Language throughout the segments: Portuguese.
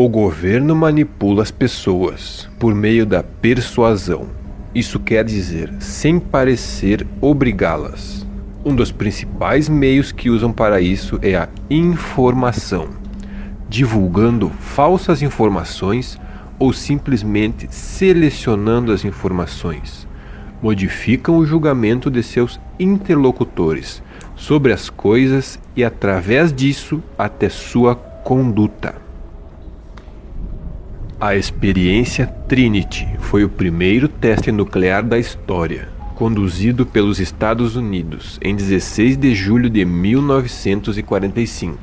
O governo manipula as pessoas por meio da persuasão. Isso quer dizer, sem parecer obrigá-las. Um dos principais meios que usam para isso é a informação, divulgando falsas informações ou simplesmente selecionando as informações. Modificam o julgamento de seus interlocutores sobre as coisas e, através disso, até sua conduta. A experiência Trinity foi o primeiro teste nuclear da história, conduzido pelos Estados Unidos em 16 de julho de 1945.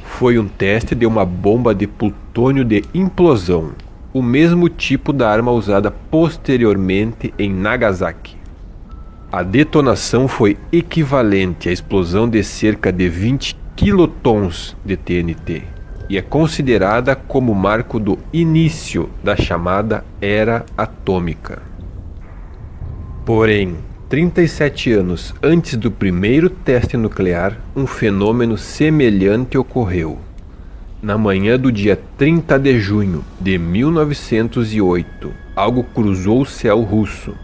Foi um teste de uma bomba de plutônio de implosão, o mesmo tipo da arma usada posteriormente em Nagasaki. A detonação foi equivalente à explosão de cerca de 20 quilotons de TNT e é considerada como marco do início da chamada Era Atômica. Porém, 37 anos antes do primeiro teste nuclear, um fenômeno semelhante ocorreu. Na manhã do dia 30 de junho de 1908, algo cruzou o céu russo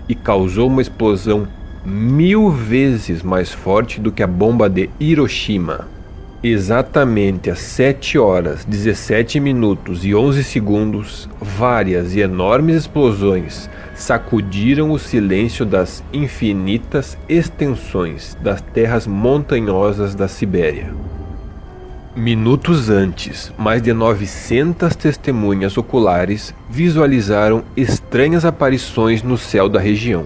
e causou uma explosão 1000 vezes mais forte do que a bomba de Hiroshima. Exatamente às 7 horas, 17 minutos e 11 segundos, várias e enormes explosões sacudiram o silêncio das infinitas extensões das terras montanhosas da Sibéria. Minutos antes, mais de 900 testemunhas oculares visualizaram estranhas aparições no céu da região.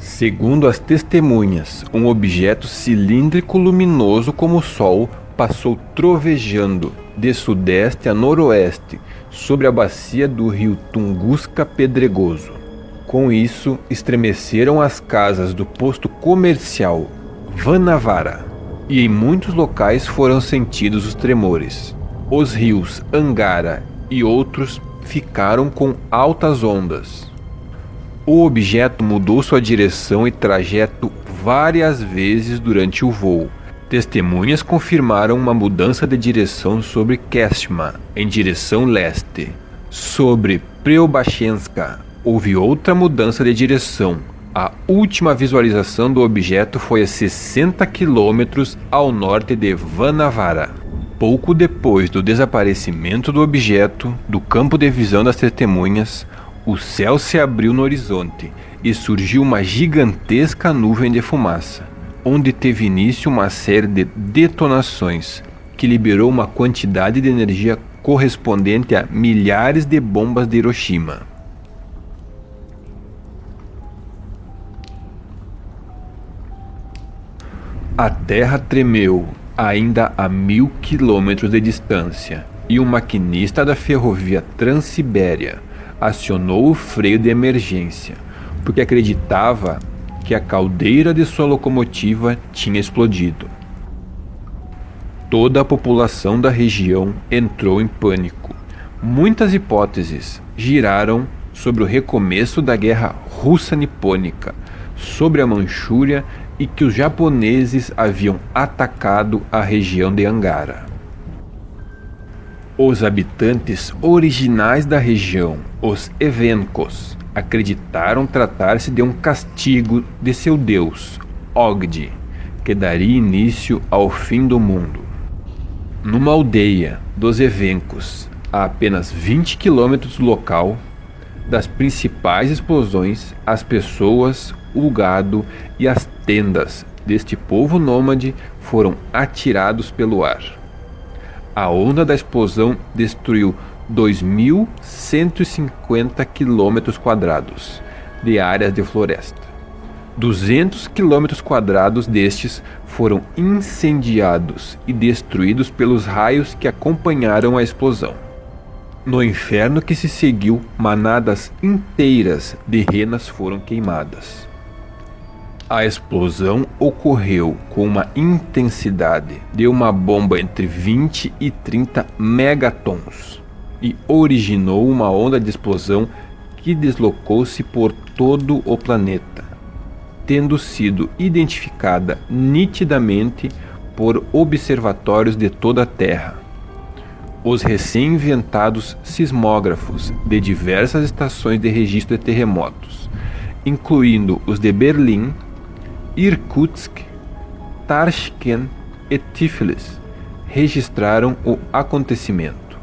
Segundo as testemunhas, um objeto cilíndrico luminoso como o Sol passou trovejando de sudeste a noroeste sobre a bacia do rio Tunguska Pedregoso. Com isso, estremeceram as casas do posto comercial Vanavara e em muitos locais foram sentidos os tremores. Os rios Angara e outros ficaram com altas ondas. O objeto mudou sua direção e trajeto várias vezes durante o voo. Testemunhas confirmaram uma mudança de direção sobre Keshma, em direção leste. Sobre Preobachenska, houve outra mudança de direção. A última visualização do objeto foi a 60 quilômetros ao norte de Vanavara. Pouco depois do desaparecimento do objeto do campo de visão das testemunhas, o céu se abriu no horizonte e surgiu uma gigantesca nuvem de fumaça, onde teve início uma série de detonações que liberou uma quantidade de energia correspondente a milhares de bombas de Hiroshima. A terra tremeu ainda a 1000 quilômetros de distância e um maquinista da ferrovia Transibéria acionou o freio de emergência, porque acreditava que a caldeira de sua locomotiva tinha explodido. Toda a população da região entrou em pânico. Muitas hipóteses giraram sobre o recomeço da Guerra Russa-Nipônica, sobre a Manchúria e que os japoneses haviam atacado a região de Angara. Os habitantes originais da região, os Evenkos, acreditaram tratar-se de um castigo de seu deus, Ogdi, que daria início ao fim do mundo. Numa aldeia dos Evenkos, a apenas 20 quilômetros do local das principais explosões, as pessoas, o gado e as tendas deste povo nômade foram atirados pelo ar. A onda da explosão destruiu 2.150 quilômetros quadrados de áreas de floresta. 200 quilômetros quadrados destes foram incendiados e destruídos pelos raios que acompanharam a explosão. No inferno que se seguiu, manadas inteiras de renas foram queimadas. A explosão ocorreu com uma intensidade de uma bomba entre 20 e 30 megatons e originou uma onda de explosão que deslocou-se por todo o planeta, tendo sido identificada nitidamente por observatórios de toda a Terra. os recém-inventados sismógrafos de diversas estações de registro de terremotos, incluindo os de Berlim, Irkutsk, Tashkent e Tiflis, registraram o acontecimento.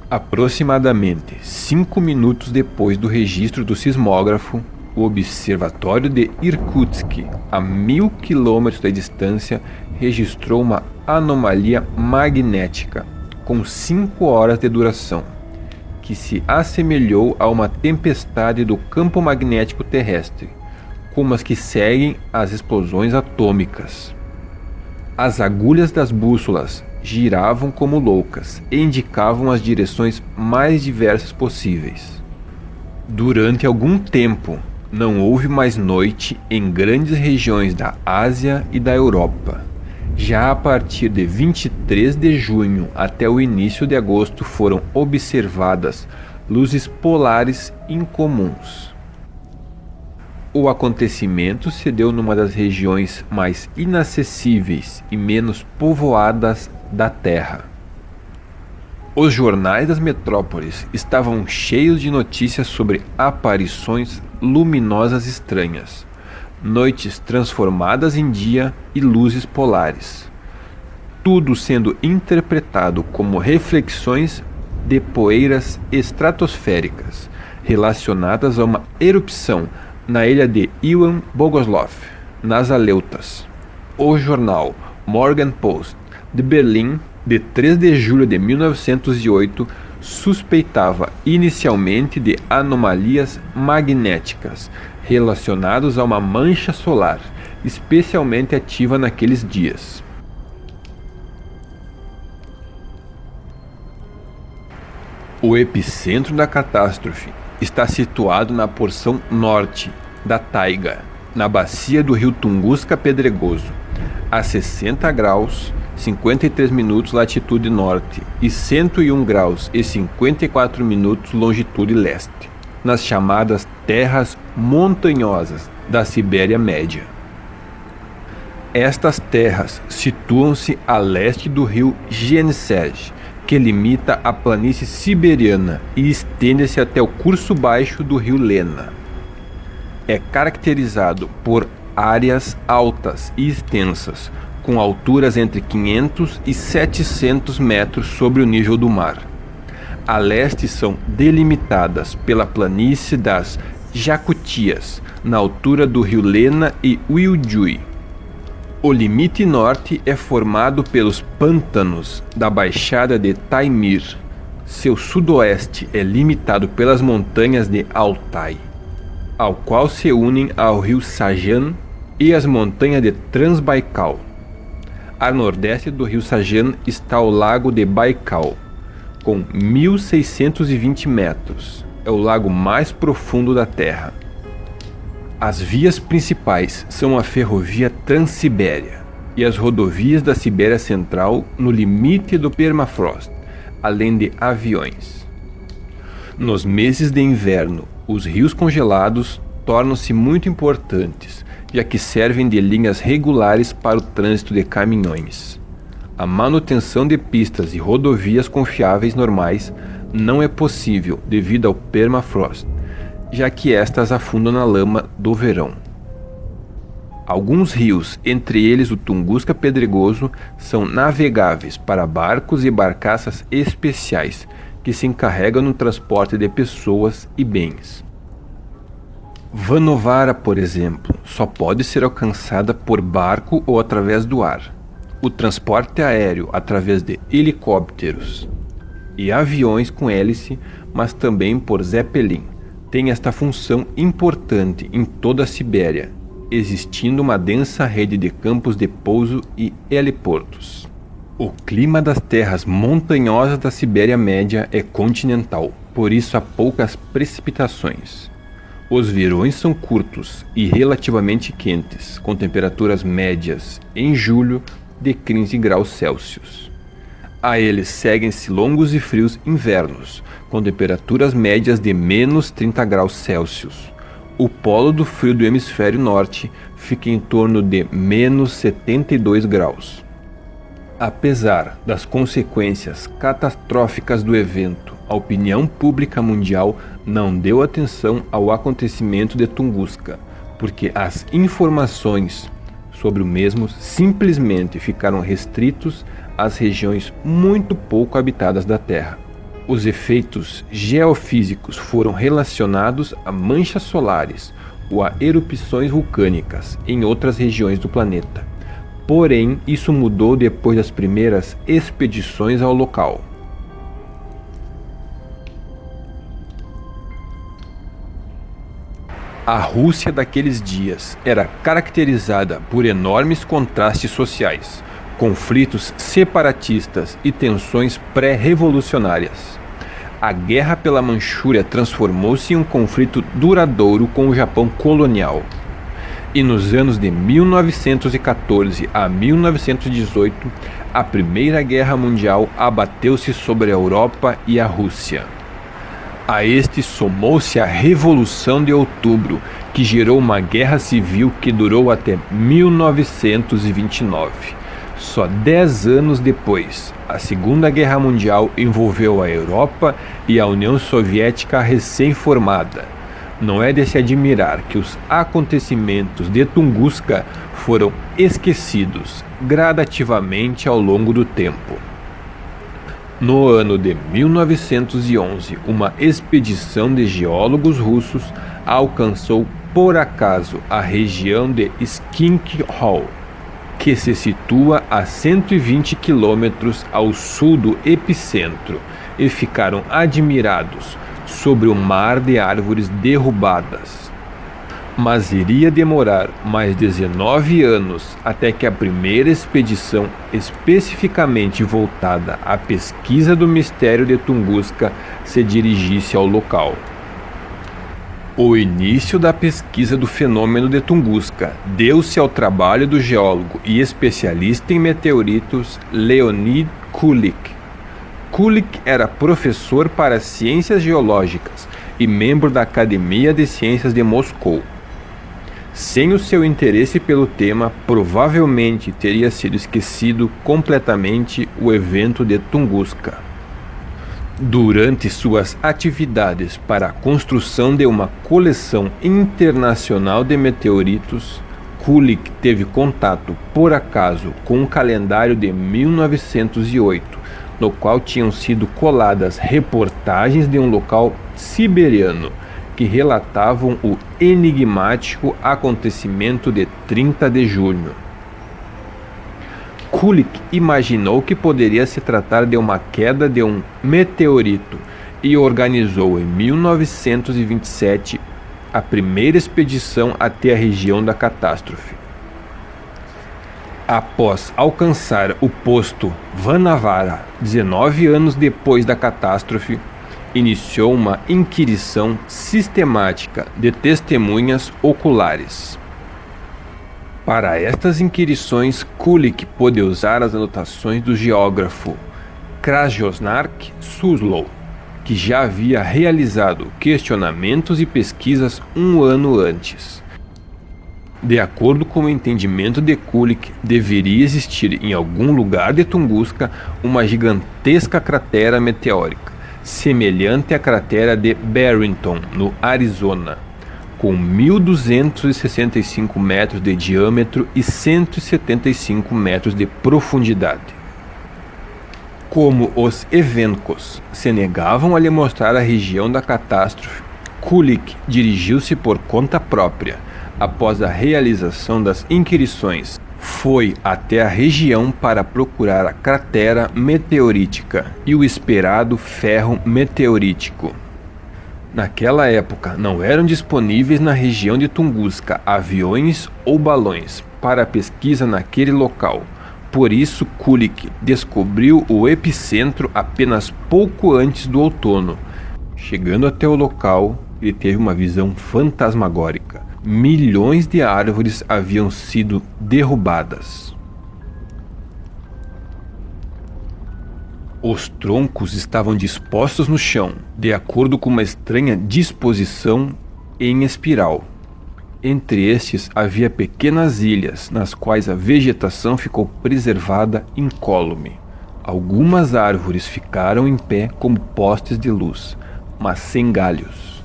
Aproximadamente 5 minutos depois do registro do sismógrafo, o observatório de Irkutsk, a 1000 km de distância, registrou uma anomalia magnética com 5 horas de duração, que se assemelhou a uma tempestade do campo magnético terrestre, como as que seguem as explosões atômicas. As agulhas das bússolas giravam como loucas e indicavam as direções mais diversas possíveis. Durante algum tempo, não houve mais noite em grandes regiões da Ásia e da Europa. Já a partir de 23 de junho até o início de agosto foram observadas luzes polares incomuns. O acontecimento se deu numa das regiões mais inacessíveis e menos povoadas da Terra. Os jornais das metrópoles estavam cheios de notícias sobre aparições luminosas estranhas, noites transformadas em dia e luzes polares, tudo sendo interpretado como reflexões de poeiras estratosféricas relacionadas a uma erupção na ilha de Iwan Bogoslov, nas Aleutas. O jornal Morgen Post de Berlim, de 3 de julho de 1908, suspeitava inicialmente de anomalias magnéticas relacionadas a uma mancha solar, especialmente ativa naqueles dias. O epicentro da catástrofe está situado na porção norte da taiga, na bacia do rio Tunguska Pedregoso, a 60 graus 53 minutos latitude norte e 101 graus e 54 minutos longitude leste, nas chamadas terras montanhosas da Sibéria Média. Estas terras situam-se a leste do rio Yenisej, que limita a planície siberiana e estende-se até o curso baixo do rio Lena. É caracterizado por áreas altas e extensas, com alturas entre 500 e 700 metros sobre o nível do mar. A leste são delimitadas pela planície das Jakutias, na altura do rio Lena e Uiljui. O limite norte é formado pelos pântanos da Baixada de Taimyr. Seu sudoeste é limitado pelas montanhas de Altai, ao qual se unem ao rio Sajan e as montanhas de Transbaikal. A nordeste do rio Sajan está o lago de Baikal, com 1.620 metros. É o lago mais profundo da Terra. As vias principais são a ferrovia Transibéria e as rodovias da Sibéria Central no limite do permafrost, além de aviões. Nos meses de inverno, os rios congelados tornam-se muito importantes, já que servem de linhas regulares para o trânsito de caminhões. A manutenção de pistas e rodovias confiáveis normais não é possível devido ao permafrost, já que estas afundam na lama do verão. Alguns rios, entre eles o Tunguska Pedregoso, são navegáveis para barcos e barcaças especiais que se encarregam no transporte de pessoas e bens. Vanovara, por exemplo, só pode ser alcançada por barco ou através do ar. O transporte aéreo através de helicópteros e aviões com hélice, mas também por Zeppelin, tem esta função importante em toda a Sibéria, existindo uma densa rede de campos de pouso e heliportos. O clima das terras montanhosas da Sibéria Média é continental, por isso há poucas precipitações. Os verões são curtos e relativamente quentes, com temperaturas médias, em julho, de 15 graus Celsius. A eles seguem-se longos e frios invernos, com temperaturas médias de menos 30 graus Celsius. O polo do frio do hemisfério norte fica em torno de menos 72 graus. Apesar das consequências catastróficas do evento, a opinião pública mundial não deu atenção ao acontecimento de Tunguska, porque as informações sobre o mesmo simplesmente ficaram restritos às regiões muito pouco habitadas da Terra. Os efeitos geofísicos foram relacionados a manchas solares ou a erupções vulcânicas em outras regiões do planeta. Porém, isso mudou depois das primeiras expedições ao local. A Rússia daqueles dias era caracterizada por enormes contrastes sociais, conflitos separatistas e tensões pré-revolucionárias. A guerra pela Manchúria transformou-se em um conflito duradouro com o Japão colonial. E nos anos de 1914 a 1918, a Primeira Guerra Mundial abateu-se sobre a Europa e a Rússia. A este somou-se a Revolução de Outubro, que gerou uma guerra civil que durou até 1929. Só 10 anos depois, a Segunda Guerra Mundial envolveu a Europa e a União Soviética recém-formada. Não é de se admirar que os acontecimentos de Tunguska foram esquecidos gradativamente ao longo do tempo. No ano de 1911, uma expedição de geólogos russos alcançou por acaso a região de Skinkhol, que se situa a 120 quilômetros ao sul do epicentro, e ficaram admirados sobre o mar de árvores derrubadas. Mas iria demorar mais 19 anos até que a primeira expedição especificamente voltada à pesquisa do mistério de Tunguska se dirigisse ao local. O início da pesquisa do fenômeno de Tunguska deu-se ao trabalho do geólogo e especialista em meteoritos Leonid Kulik. Kulik era professor para ciências geológicas e membro da Academia de Ciências de Moscou. Sem o seu interesse pelo tema, provavelmente teria sido esquecido completamente o evento de Tunguska. Durante suas atividades para a construção de uma coleção internacional de meteoritos, Kulik teve contato, por acaso, com um calendário de 1908, no qual tinham sido coladas reportagens de um local siberiano que relatavam o enigmático acontecimento de 30 de junho. Kulik imaginou que poderia se tratar de uma queda de um meteorito e organizou em 1927 a primeira expedição até a região da catástrofe. Após alcançar o posto Vanavara 19 anos depois da catástrofe, iniciou uma inquirição sistemática de testemunhas oculares. Para estas inquirições, Kulik pôde usar as anotações do geógrafo Krasnodar Suslov, que já havia realizado questionamentos e pesquisas um ano antes. De acordo com o entendimento de Kulik, deveria existir em algum lugar de Tunguska uma gigantesca cratera meteórica, semelhante à cratera de Barrington, no Arizona, com 1.265 metros de diâmetro e 175 metros de profundidade. Como os evencos se negavam a lhe mostrar a região da catástrofe, Kulik dirigiu-se por conta própria. Após a realização das inquirições, foi até a região para procurar a cratera meteorítica e o esperado ferro meteorítico. Naquela época, não eram disponíveis na região de Tunguska aviões ou balões para pesquisa naquele local. Por isso, Kulik descobriu o epicentro apenas pouco antes do outono. Chegando até o local, ele teve uma visão fantasmagórica. Milhões de árvores haviam sido derrubadas. Os troncos estavam dispostos no chão, de acordo com uma estranha disposição em espiral. Entre estes havia pequenas ilhas, nas quais a vegetação ficou preservada incólume. Algumas árvores ficaram em pé como postes de luz, mas sem galhos.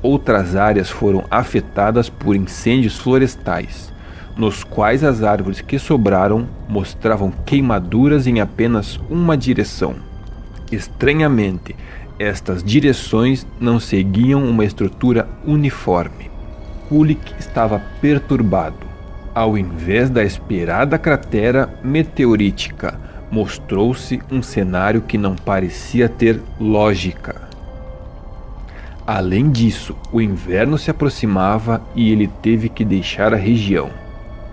Outras áreas foram afetadas por incêndios florestais, nos quais as árvores que sobraram mostravam queimaduras em apenas uma direção. Estranhamente, estas direções não seguiam uma estrutura uniforme. Kulik estava perturbado. Ao invés da esperada cratera meteorítica, mostrou-se um cenário que não parecia ter lógica. Além disso, o inverno se aproximava e ele teve que deixar a região.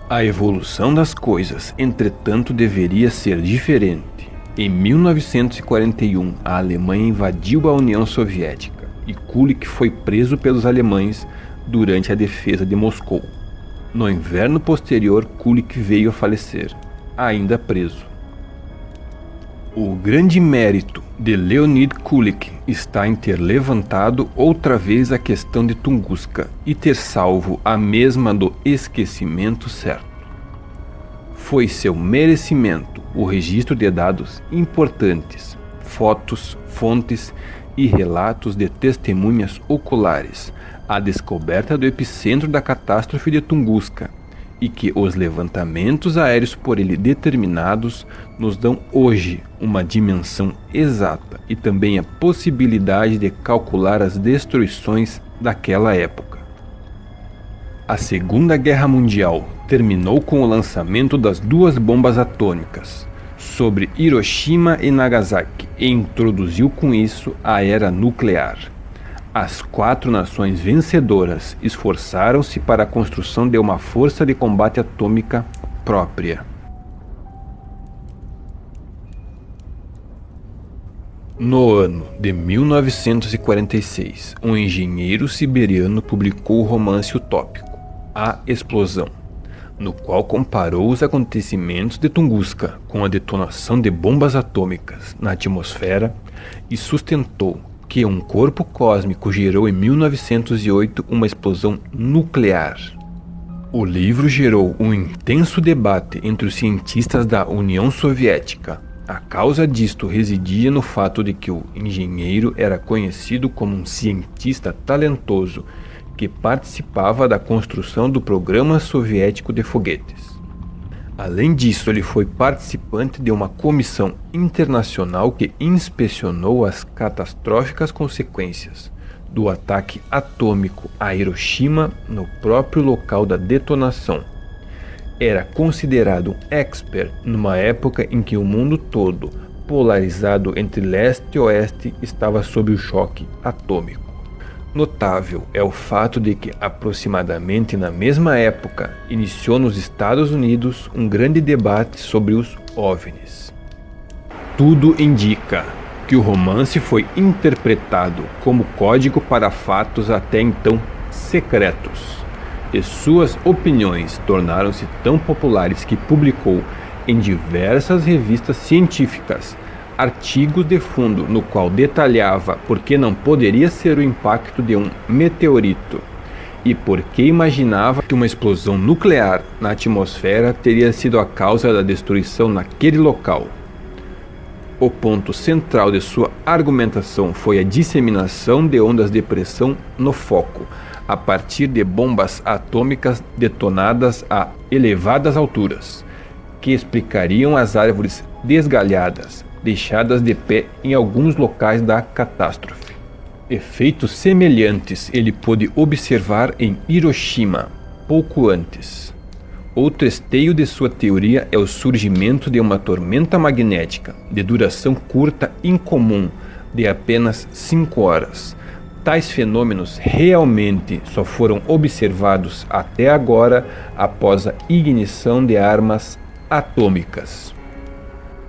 A evolução das coisas, entretanto, deveria ser diferente. Em 1941, a Alemanha invadiu a União Soviética e Kulik foi preso pelos alemães durante a defesa de Moscou. No inverno posterior, Kulik veio a falecer, ainda preso. O grande mérito de Leonid Kulik está em ter levantado outra vez a questão de Tunguska e ter salvo a mesma do esquecimento certo. Foi seu merecimento o registro de dados importantes, fotos, fontes e relatos de testemunhas oculares, a descoberta do epicentro da catástrofe de Tunguska, e que os levantamentos aéreos por ele determinados nos dão hoje uma dimensão exata e também a possibilidade de calcular as destruições daquela época. A Segunda Guerra Mundial terminou com o lançamento das duas bombas atômicas sobre Hiroshima e Nagasaki e introduziu com isso a era nuclear. As 4 nações vencedoras esforçaram-se para a construção de uma força de combate atômica própria. No ano de 1946, um engenheiro siberiano publicou o romance utópico A Explosão, no qual comparou os acontecimentos de Tunguska com a detonação de bombas atômicas na atmosfera e sustentou que um corpo cósmico gerou em 1908 uma explosão nuclear. O livro gerou um intenso debate entre os cientistas da União Soviética. A causa disto residia no fato de que o engenheiro era conhecido como um cientista talentoso que participava da construção do programa soviético de foguetes. Além disso, ele foi participante de uma comissão internacional que inspecionou as catastróficas consequências do ataque atômico a Hiroshima no próprio local da detonação. Era considerado um expert numa época em que o mundo todo, polarizado entre leste e oeste, estava sob o choque atômico. Notável é o fato de que, aproximadamente na mesma época, iniciou nos Estados Unidos um grande debate sobre os OVNIs. Tudo indica que o romance foi interpretado como código para fatos até então secretos, e suas opiniões tornaram-se tão populares que publicou em diversas revistas científicas artigos de fundo no qual detalhava por que não poderia ser o impacto de um meteorito e por que imaginava que uma explosão nuclear na atmosfera teria sido a causa da destruição naquele local. O ponto central de sua argumentação foi a disseminação de ondas de pressão no foco, a partir de bombas atômicas detonadas a elevadas alturas, que explicariam as árvores desgalhadas, deixadas de pé em alguns locais da catástrofe. Efeitos semelhantes ele pôde observar em Hiroshima, pouco antes. Outro esteio de sua teoria é o surgimento de uma tormenta magnética, de duração curta incomum, de apenas 5 horas. Tais fenômenos realmente só foram observados até agora após a ignição de armas atômicas.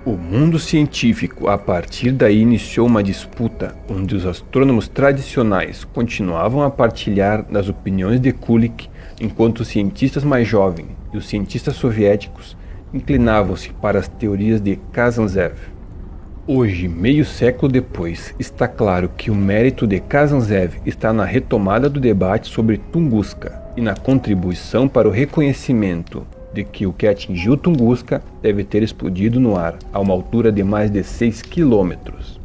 O mundo científico, a partir daí, iniciou uma disputa onde os astrônomos tradicionais continuavam a partilhar das opiniões de Kulik, enquanto os cientistas mais jovens e os cientistas soviéticos inclinavam-se para as teorias de Kazantsev. Hoje, meio século depois, está claro que o mérito de Kazantsev está na retomada do debate sobre Tunguska, e na contribuição para o reconhecimento de que o que atingiu Tunguska deve ter explodido no ar a uma altura de mais de 6 quilômetros.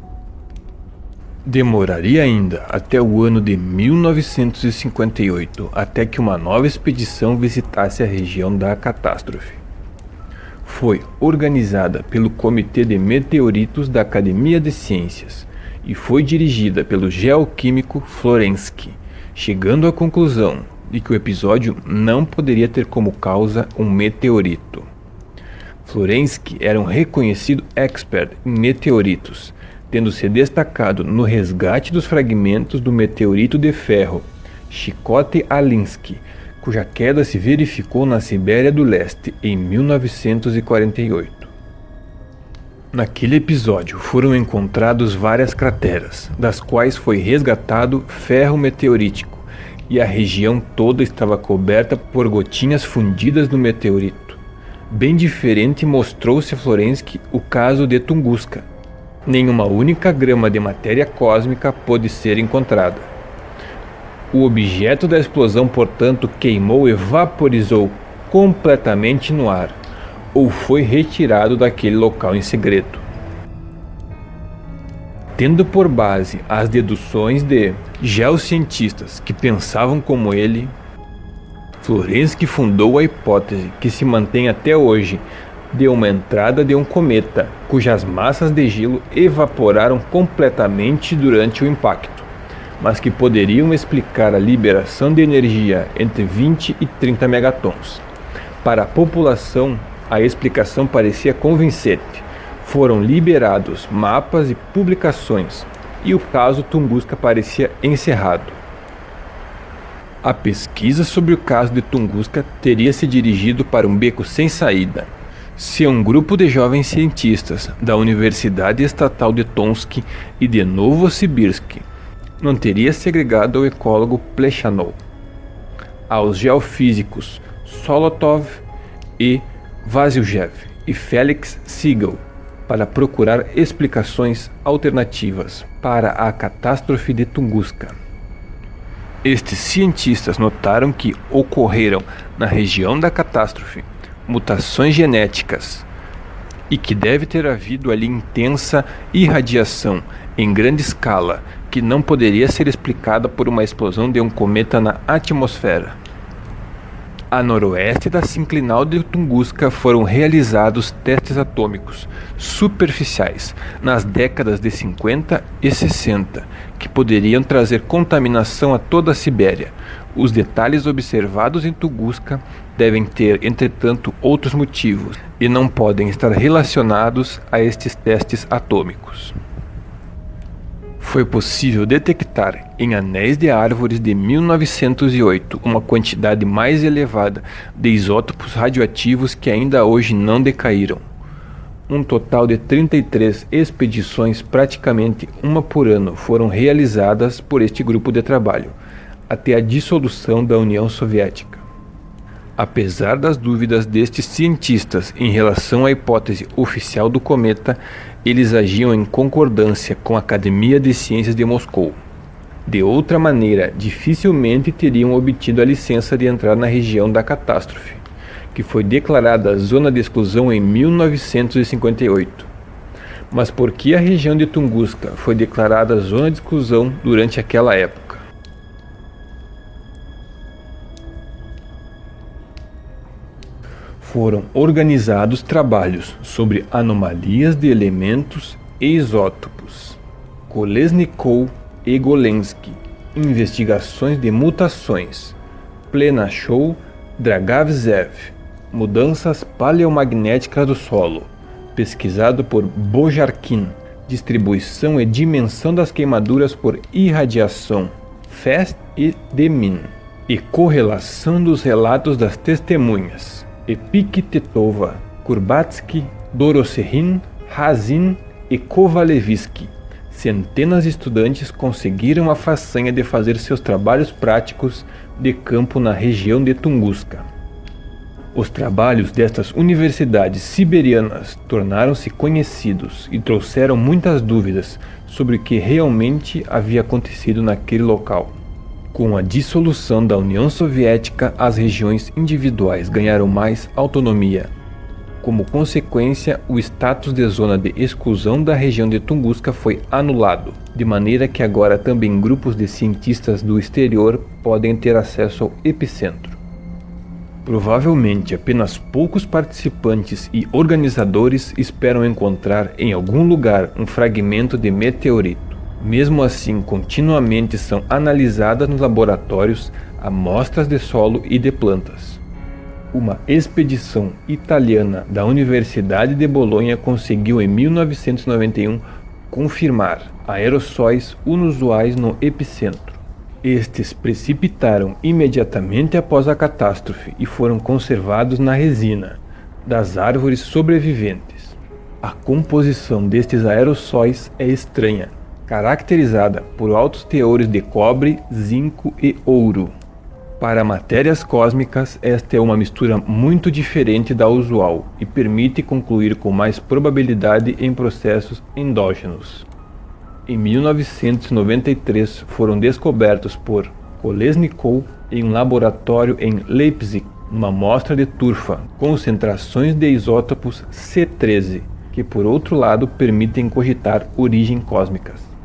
Demoraria ainda até o ano de 1958 até que uma nova expedição visitasse a região da catástrofe. Foi organizada pelo Comitê de Meteoritos da Academia de Ciências e foi dirigida pelo geoquímico Florensky, chegando à conclusão de que o episódio não poderia ter como causa um meteorito. Florensky era um reconhecido expert em meteoritos, tendo se destacado no resgate dos fragmentos do meteorito de ferro Chicote-Alinsky, cuja queda se verificou na Sibéria do Leste em 1948. Naquele episódio foram encontrados várias crateras, das quais foi resgatado ferro meteorítico, e a região toda estava coberta por gotinhas fundidas do meteorito. Bem diferente mostrou-se a Florensky o caso de Tunguska. Nenhuma única grama de matéria cósmica pôde ser encontrada. O objeto da explosão, portanto, queimou e vaporizou completamente no ar, ou foi retirado daquele local em segredo. Tendo por base as deduções de geocientistas que pensavam como ele, Florensky fundou a hipótese que se mantém até hoje de uma entrada de um cometa, cujas massas de gelo evaporaram completamente durante o impacto, mas que poderiam explicar a liberação de energia entre 20 e 30 megatons. Para a população, a explicação parecia convincente. Foram liberados mapas e publicações, e o caso Tunguska parecia encerrado. A pesquisa sobre o caso de Tunguska teria se dirigido para um beco sem saída, se um grupo de jovens cientistas da Universidade Estatal de Tomsk e de Novosibirsk não teria segregado ao ecólogo Plekhanov, aos geofísicos Solotov e Vasiljev e Felix Siegel, para procurar explicações alternativas para a catástrofe de Tunguska. Estes cientistas notaram que ocorreram na região da catástrofe mutações genéticas e que deve ter havido ali intensa irradiação em grande escala que não poderia ser explicada por uma explosão de um cometa na atmosfera. A noroeste da sinclinal de Tunguska foram realizados testes atômicos superficiais nas décadas de 50 e 60, que poderiam trazer contaminação a toda a Sibéria. Os detalhes observados em Tunguska devem ter, entretanto, outros motivos e não podem estar relacionados a estes testes atômicos. Foi possível detectar em anéis de árvores de 1908 uma quantidade mais elevada de isótopos radioativos que ainda hoje não decaíram. Um total de 33 expedições, praticamente uma por ano, foram realizadas por este grupo de trabalho, até a dissolução da União Soviética. Apesar das dúvidas destes cientistas em relação à hipótese oficial do cometa, eles agiam em concordância com a Academia de Ciências de Moscou. De outra maneira, dificilmente teriam obtido a licença de entrar na região da catástrofe, que foi declarada zona de exclusão em 1958. Mas por que a região de Tunguska foi declarada zona de exclusão durante aquela época? Foram organizados trabalhos sobre anomalias de elementos e isótopos. Kolesnikov e Golensky, investigações de mutações. Plenachou, Dragavzev, mudanças paleomagnéticas do solo. Pesquisado por Bojarkin, distribuição e dimensão das queimaduras por irradiação. Fest e Demin, e correlação dos relatos das testemunhas. Epiktetova, Kurbatsky, Dorosehin, Razin e Kovalevsky. Centenas de estudantes conseguiram a façanha de fazer seus trabalhos práticos de campo na região de Tunguska. Os trabalhos destas universidades siberianas tornaram-se conhecidos e trouxeram muitas dúvidas sobre o que realmente havia acontecido naquele local. Com a dissolução da União Soviética, as regiões individuais ganharam mais autonomia. Como consequência, o status de zona de exclusão da região de Tunguska foi anulado, de maneira que agora também grupos de cientistas do exterior podem ter acesso ao epicentro. Provavelmente apenas poucos participantes e organizadores esperam encontrar em algum lugar um fragmento de meteorito. Mesmo assim, continuamente são analisadas nos laboratórios amostras de solo e de plantas. Uma expedição italiana da Universidade de Bolonha conseguiu em 1991 confirmar aerossóis inusuais no epicentro. Estes precipitaram imediatamente após a catástrofe e foram conservados na resina das árvores sobreviventes. A composição destes aerossóis é estranha, caracterizada por altos teores de cobre, zinco e ouro. Para matérias cósmicas, esta é uma mistura muito diferente da usual e permite concluir com mais probabilidade em processos endógenos. Em 1993 foram descobertos por Kolesnikov em um laboratório em Leipzig uma amostra de turfa, concentrações de isótopos C13, que por outro lado permitem cogitar origem cósmicas.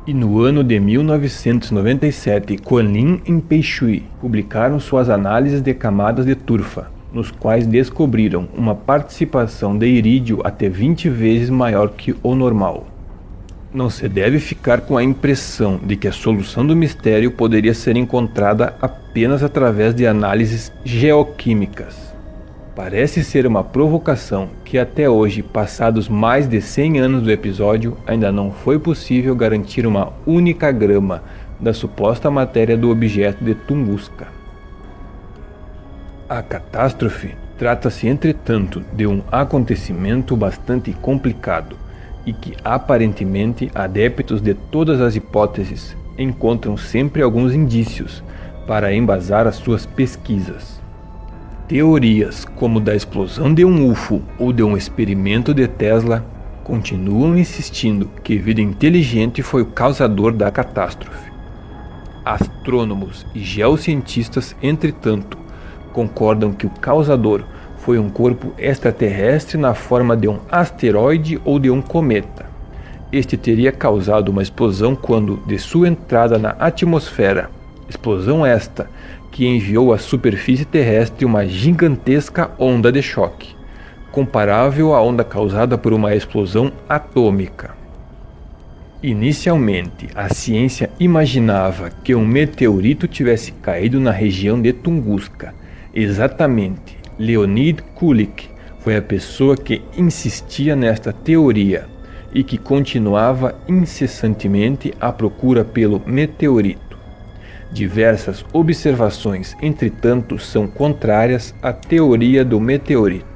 E no ano de 1997, Quanlin e Pei-Shui publicaram suas análises de camadas de turfa, nos quais descobriram uma participação de irídio até 20 vezes maior que o normal. Não se deve ficar com a impressão de que a solução do mistério poderia ser encontrada apenas através de análises geoquímicas. Parece ser uma provocação que até hoje, passados mais de 100 anos do episódio, ainda não foi possível garantir uma única grama da suposta matéria do objeto de Tunguska. A catástrofe trata-se, entretanto, de um acontecimento bastante complicado e que, aparentemente, adeptos de todas as hipóteses encontram sempre alguns indícios para embasar as suas pesquisas. Teorias como da explosão de um UFO ou de um experimento de Tesla continuam insistindo que vida inteligente foi o causador da catástrofe. Astrônomos e geocientistas, entretanto, concordam que o causador foi um corpo extraterrestre na forma de um asteroide ou de um cometa. Este teria causado uma explosão quando de sua entrada na atmosfera, explosão esta que enviou à superfície terrestre uma gigantesca onda de choque, comparável à onda causada por uma explosão atômica. Inicialmente, a ciência imaginava que um meteorito tivesse caído na região de Tunguska. Exatamente, Leonid Kulik foi a pessoa que insistia nesta teoria e que continuava incessantemente à procura pelo meteorito. Diversas observações, entretanto, são contrárias à teoria do meteorito.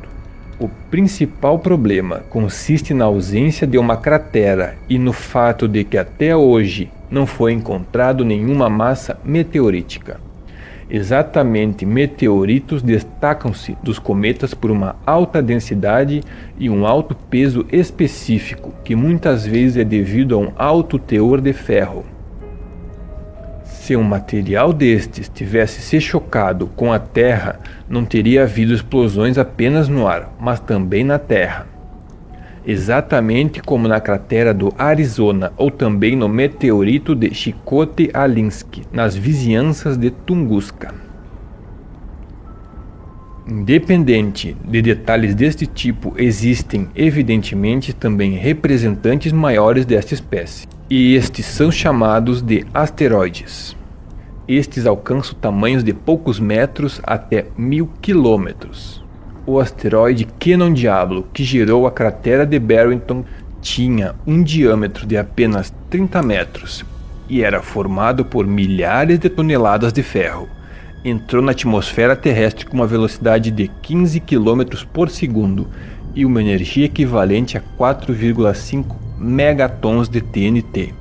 O principal problema consiste na ausência de uma cratera e no fato de que até hoje não foi encontrado nenhuma massa meteorítica. Exatamente, meteoritos destacam-se dos cometas por uma alta densidade e um alto peso específico, que muitas vezes é devido a um alto teor de ferro. Se um material destes tivesse se chocado com a Terra, não teria havido explosões apenas no ar, mas também na Terra. Exatamente como na cratera do Arizona ou também no meteorito de Chikotay-Alinsky, nas vizinhanças de Tunguska. Independente de detalhes deste tipo, existem evidentemente também representantes maiores desta espécie, e estes são chamados de asteroides. Estes alcançam tamanhos de poucos metros até 1000 quilômetros. O asteroide Cannon Diablo, que gerou a cratera de Barrington, tinha um diâmetro de apenas 30 metros e era formado por milhares de toneladas de ferro. Entrou na atmosfera terrestre com uma velocidade de 15 km por segundo e uma energia equivalente a 4,5 megatons de TNT.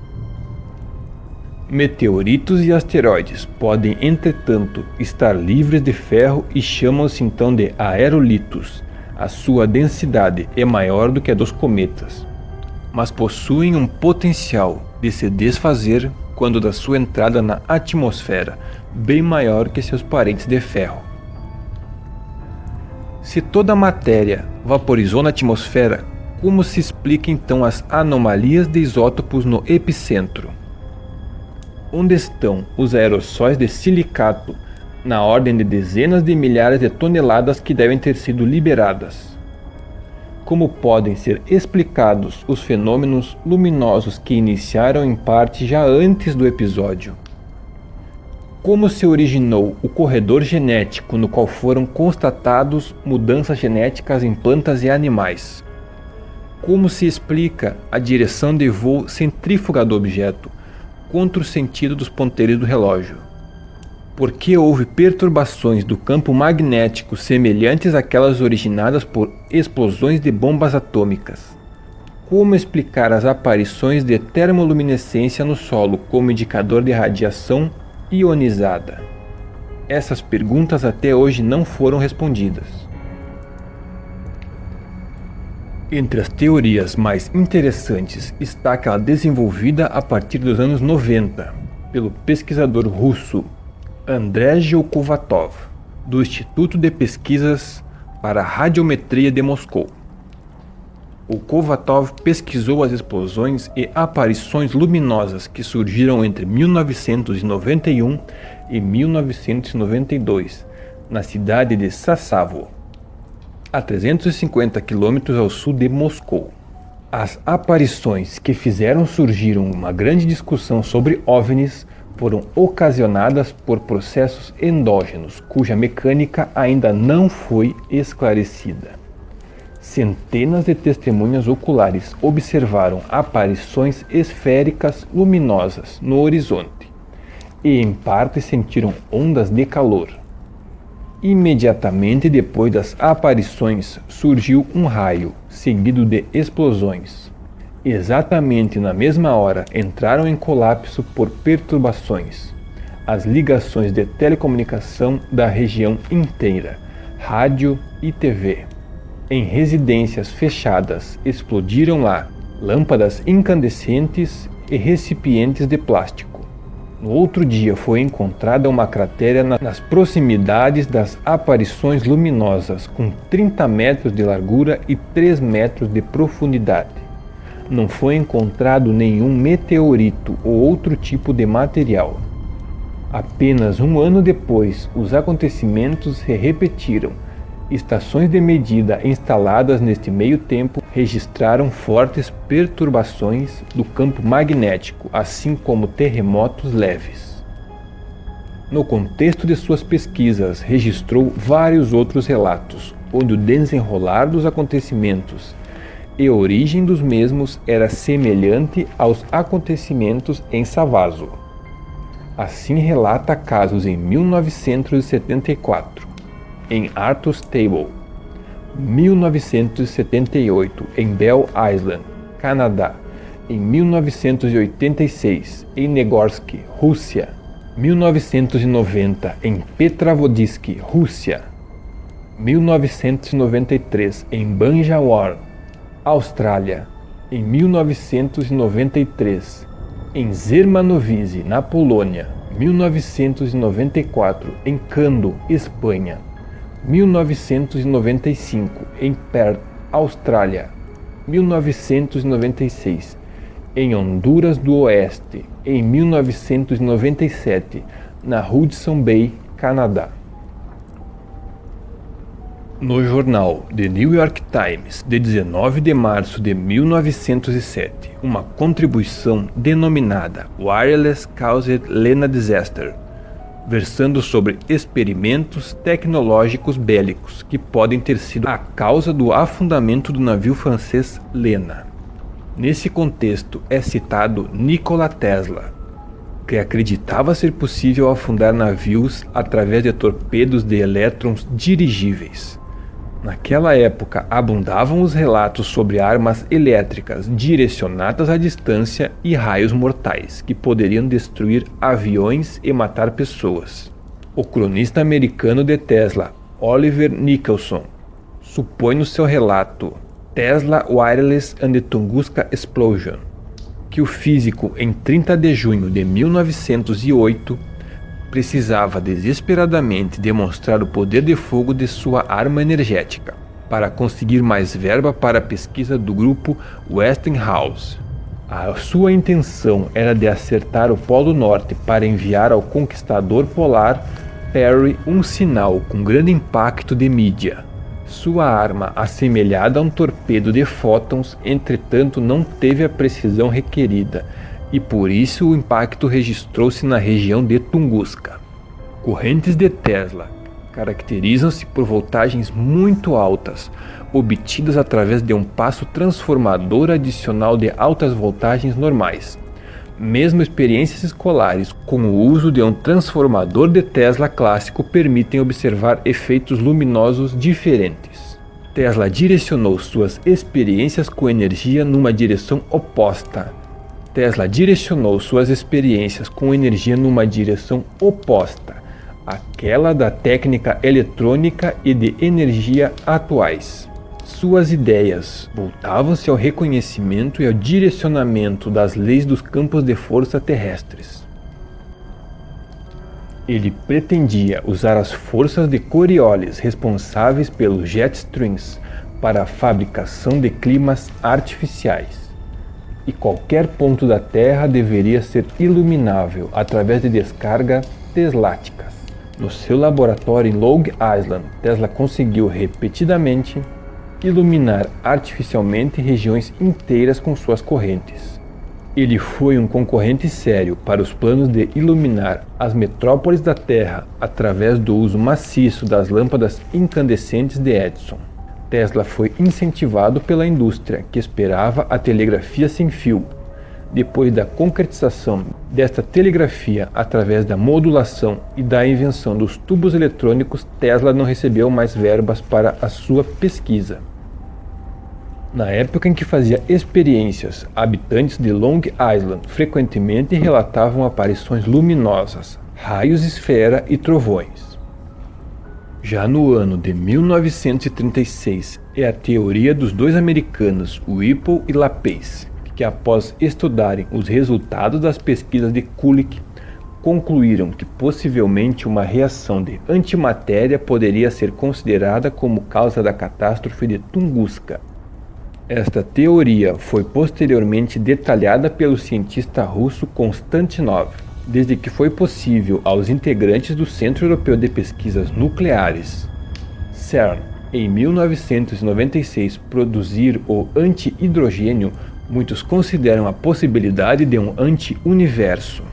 Meteoritos e asteroides podem, entretanto, estar livres de ferro e chamam-se então de aerolitos. A sua densidade é maior do que a dos cometas, mas possuem um potencial de se desfazer quando da sua entrada na atmosfera, bem maior que seus parentes de ferro. Se toda a matéria vaporizou na atmosfera, como se explica então as anomalias de isótopos no epicentro? Onde estão os aerossóis de silicato na ordem de dezenas de milhares de toneladas que devem ter sido liberadas? Como podem ser explicados os fenômenos luminosos que iniciaram em parte já antes do episódio? Como se originou o corredor genético no qual foram constatados mudanças genéticas em plantas e animais? Como se explica a direção de voo centrífuga do objeto contra o sentido dos ponteiros do relógio? Por que houve perturbações do campo magnético semelhantes àquelas originadas por explosões de bombas atômicas? Como explicar as aparições de termoluminescência no solo como indicador de radiação ionizada? Essas perguntas até hoje não foram respondidas. Entre as teorias mais interessantes está aquela desenvolvida a partir dos anos 90 pelo pesquisador russo Andrei Kovatov, do Instituto de Pesquisas para a Radiometria de Moscou. O Kovatov pesquisou as explosões e aparições luminosas que surgiram entre 1991 e 1992 na cidade de Sasavo, a 350 km ao sul de Moscou. As aparições que fizeram surgir uma grande discussão sobre OVNIs foram ocasionadas por processos endógenos, cuja mecânica ainda não foi esclarecida. Centenas de testemunhas oculares observaram aparições esféricas luminosas no horizonte e, em parte, sentiram ondas de calor. Imediatamente depois das aparições, surgiu um raio, seguido de explosões. Exatamente na mesma hora entraram em colapso por perturbações as ligações de telecomunicação da região inteira, rádio e TV. Em residências fechadas explodiram lá lâmpadas incandescentes e recipientes de plástico. No outro dia foi encontrada uma cratera nas proximidades das aparições luminosas, com 30 metros de largura e 3 metros de profundidade. Não foi encontrado nenhum meteorito ou outro tipo de material. Apenas um ano depois, os acontecimentos se repetiram. Estações de medida instaladas neste meio tempo registraram fortes perturbações do campo magnético, assim como terremotos leves. No contexto de suas pesquisas, registrou vários outros relatos, onde o desenrolar dos acontecimentos e a origem dos mesmos era semelhante aos acontecimentos em Savazo. Assim relata casos em 1974, em Arthur's Table, 1978, em Bell Island, Canadá, em 1986, em Negorsk, Rússia, 1990, em Petrovodisk, Rússia, 1993, em Banjalore, Austrália, em 1993, em Zermanovice, na Polônia, 1994, em Cando, Espanha, 1995, em Perth, Austrália, 1996, em Honduras do Oeste, em 1997, na Hudson Bay, Canadá. No jornal The New York Times, de 19 de março de 1907, uma contribuição denominada Wireless Caused Lena Disaster, versando sobre experimentos tecnológicos bélicos que podem ter sido a causa do afundamento do navio francês Lena. Nesse contexto é citado Nikola Tesla, que acreditava ser possível afundar navios através de torpedos de elétrons dirigíveis. Naquela época abundavam os relatos sobre armas elétricas direcionadas à distância e raios mortais que poderiam destruir aviões e matar pessoas. O cronista americano de Tesla, Oliver Nicholson, supõe no seu relato Tesla Wireless and the Tunguska Explosion que o físico, em 30 de junho de 1908, precisava desesperadamente demonstrar o poder de fogo de sua arma energética, para conseguir mais verba para a pesquisa do grupo Westinghouse. A sua intenção era de acertar o Polo Norte para enviar ao conquistador polar Peary um sinal com grande impacto de mídia. Sua arma, assemelhada a um torpedo de fótons, entretanto não teve a precisão requerida, e por isso o impacto registrou-se na região de Tunguska. Correntes de Tesla caracterizam-se por voltagens muito altas, obtidas através de um passo transformador adicional de altas voltagens normais. Mesmo experiências escolares com o uso de um transformador de Tesla clássico permitem observar efeitos luminosos diferentes. Tesla direcionou suas experiências com energia numa direção oposta. Aquela da técnica eletrônica e de energia atuais. Suas ideias voltavam-se ao reconhecimento e ao direcionamento das leis dos campos de força terrestres. Ele pretendia usar as forças de Coriolis responsáveis pelos jet streams para a fabricação de climas artificiais. E qualquer ponto da Terra deveria ser iluminável através de descargas tesláticas. No seu laboratório em Long Island, Tesla conseguiu repetidamente iluminar artificialmente regiões inteiras com suas correntes. Ele foi um concorrente sério para os planos de iluminar as metrópoles da Terra através do uso maciço das lâmpadas incandescentes de Edison. Tesla foi incentivado pela indústria, que esperava a telegrafia sem fio. Depois da concretização desta telegrafia através da modulação e da invenção dos tubos eletrônicos, Tesla não recebeu mais verbas para a sua pesquisa. Na época em que fazia experiências, habitantes de Long Island frequentemente relatavam aparições luminosas, raios esfera e trovões. Já no ano de 1936, é a teoria dos dois americanos Whipple e LaPace, que após estudarem os resultados das pesquisas de Kulick, concluíram que possivelmente uma reação de antimatéria poderia ser considerada como causa da catástrofe de Tunguska. Esta teoria foi posteriormente detalhada pelo cientista russo Konstantinov, desde que foi possível aos integrantes do Centro Europeu de Pesquisas Nucleares, CERN, em 1996 produzir o anti-hidrogênio. Muitos consideram a possibilidade de um anti-universo.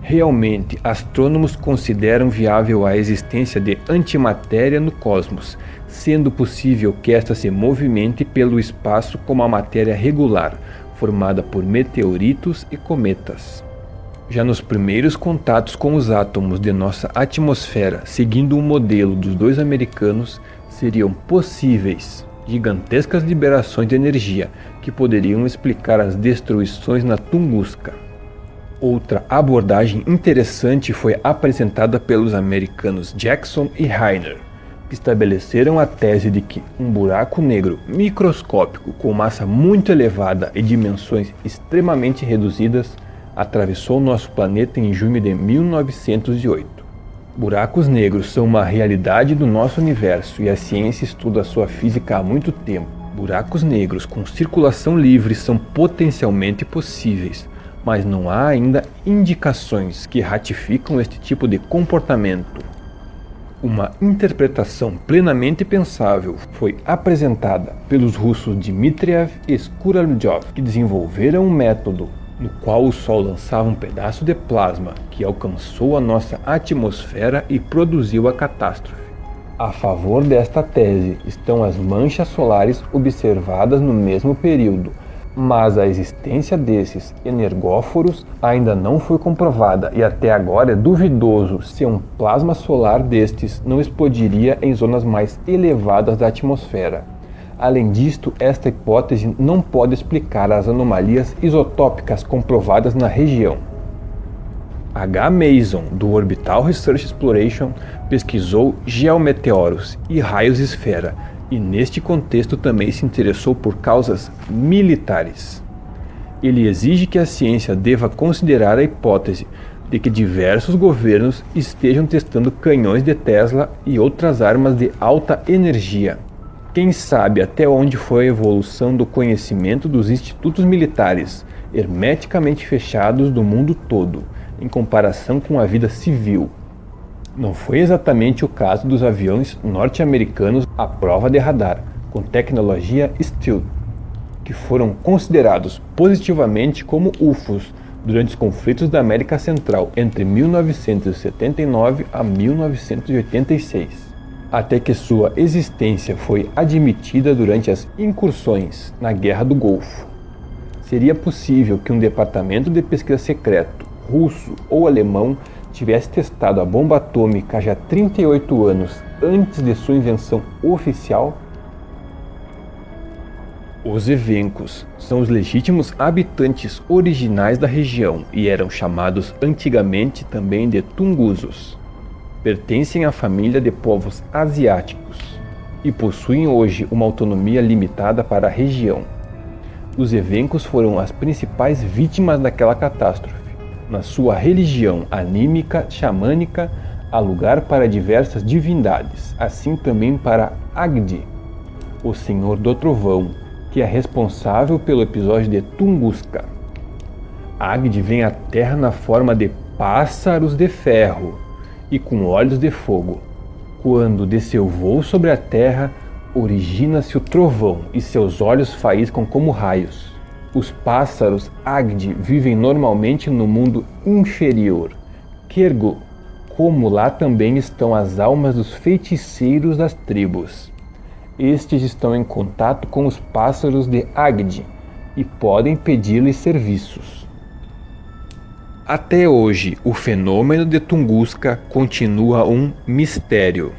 Realmente, astrônomos consideram viável a existência de antimatéria no cosmos, sendo possível que esta se movimente pelo espaço como a matéria regular, formada por meteoritos e cometas. Já nos primeiros contatos com os átomos de nossa atmosfera, seguindo o modelo dos dois americanos, seriam possíveis gigantescas liberações de energia que poderiam explicar as destruições na Tunguska. Outra abordagem interessante foi apresentada pelos americanos Jackson e Rainer, que estabeleceram a tese de que um buraco negro microscópico com massa muito elevada e dimensões extremamente reduzidas atravessou nosso planeta em junho de 1908. Buracos negros são uma realidade do nosso universo e a ciência estuda sua física há muito tempo. Buracos negros com circulação livre são potencialmente possíveis, mas não há ainda indicações que ratificam este tipo de comportamento. Uma interpretação plenamente pensável foi apresentada pelos russos Dmitriev e Skuraljov, que desenvolveram um método no qual o Sol lançava um pedaço de plasma que alcançou a nossa atmosfera e produziu a catástrofe. A favor desta tese estão as manchas solares observadas no mesmo período, mas a existência desses energóforos ainda não foi comprovada e até agora é duvidoso se um plasma solar destes não explodiria em zonas mais elevadas da atmosfera. Além disto, esta hipótese não pode explicar as anomalias isotópicas comprovadas na região. H. Mason, do Orbital Research Exploration, pesquisou geometeoros e raios esfera, e neste contexto também se interessou por causas militares. Ele exige que a ciência deva considerar a hipótese de que diversos governos estejam testando canhões de Tesla e outras armas de alta energia. Quem sabe até onde foi a evolução do conhecimento dos institutos militares, hermeticamente fechados do mundo todo, em comparação com a vida civil. Não foi exatamente o caso dos aviões norte-americanos à prova de radar, com tecnologia Stealth, que foram considerados positivamente como UFOs durante os conflitos da América Central entre 1979 a 1986, até que sua existência foi admitida durante as incursões na Guerra do Golfo. Seria possível que um departamento de pesquisa secreto, russo ou alemão, tivesse testado a bomba atômica já 38 anos antes de sua invenção oficial? Os evencos são os legítimos habitantes originais da região e eram chamados antigamente também de tungusos. Pertencem à família de povos asiáticos e possuem hoje uma autonomia limitada para a região. Os evencos foram as principais vítimas daquela catástrofe. Na sua religião anímica xamânica, há lugar para diversas divindades, assim também para Agdi, o Senhor do Trovão, que é responsável pelo episódio de Tunguska. Agdi vem à Terra na forma de pássaros de ferro e com olhos de fogo. Quando de seu voo sobre a Terra, origina-se o trovão e seus olhos faiscam como raios. Os pássaros Agdi vivem normalmente no mundo inferior, Kergu, como lá também estão as almas dos feiticeiros das tribos. Estes estão em contato com os pássaros de Agdi e podem pedir-lhes serviços. Até hoje, o fenômeno de Tunguska continua um mistério.